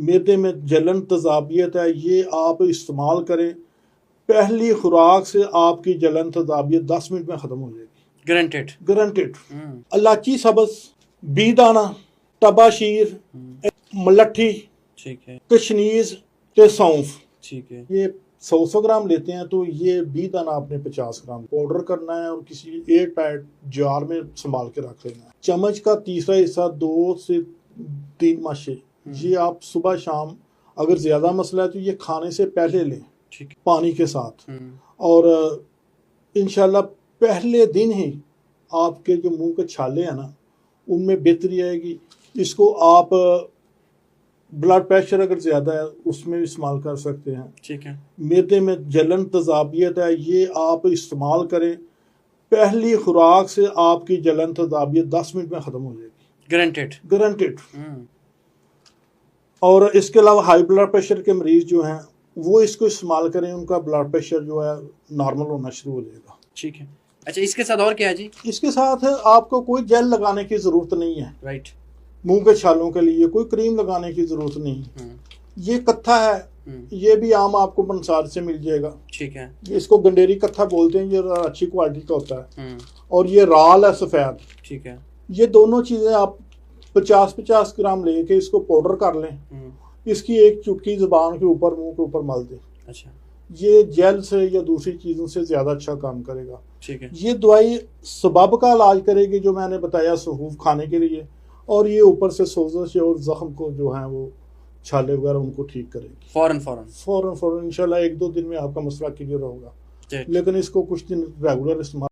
मैदे में जलन तजाबियत है, ये आप इस्तेमाल करें। पहली खुराक से आपकी जलन तजाबियत 10 मिनट में ख़त्म हो जाएगी, गारंटेड। गारंटेड। इलाची सब्ज, बीदाना, तबाशीर, मलट्ठी, ठीक है, कशनीज ते सौंफ, ठीक है। ये 100 ग्राम लेते हैं तो ये बीदाना आपने 50 ग्राम पाउडर करना है और किसी एयर टाइट जार में संभाल के रख लेना है। चम्मच का तीसरा हिस्सा 2 से 3 माशे, ये आप सुबह शाम, अगर ज्यादा मसला है तो ये खाने से पहले लें, ठीक, पानी के साथ। और इंशाल्लाह पहले दिन ही आपके जो मुंह के छाले हैं ना, उनमें बेहतरी आएगी। इसको आप ब्लड प्रेशर अगर ज़्यादा है उसमें भी इस्तेमाल कर सकते हैं। ठीक है। मैदे में जलन तजाबियत है, ये आप इस्तेमाल करें। पहली खुराक से आपकी जलन तजाबियत 10 मिनट में ख़त्म हो जाएगी, गारंटेड, गारंटेड। और इसके अलावा हाई ब्लड प्रेशर के मरीज जो हैं वो इसको इस्तेमाल करें, उनका ब्लड प्रेशर जो है नॉर्मल होना शुरू हो जाएगा। ठीक है। अच्छा, इसके साथ और क्या है जी? इसके साथ आपको कोई जेल लगाने की ज़रूरत नहीं है, राइट। मुंह के छालों के लिए कोई क्रीम लगाने की ज़रूरत नहीं। ये कत्था है, ये भी आम आपको पंसार से मिल जाएगा। ठीक है। इसको गंडेरी कत्था बोलते हैं, ये अच्छी क्वालिटी का होता है। और ये राल है सफ़ेद। ठीक है। ये दोनों चीज़ें आप 50-50 ग्राम लेके इसको पाउडर कर लें, इसकी एक चुटकी ज़ुबान के ऊपर, मुंह के ऊपर मल दें। अच्छा, ये जेल से या दूसरी चीज़ों से ज़्यादा अच्छा काम करेगा। ठीक है। ये दवाई सबब का इलाज करेगी जो मैंने बताया, सहूफ खाने के लिए, और ये ऊपर से सोजश और जख्म को जो है वो छाले वगैरह उनको ठीक करेगी फौरन इंशाल्लाह। 1-2 दिन में आपका मसला क्लियर होगा, लेकिन इसको कुछ दिन रेगुलर इस्तेमाल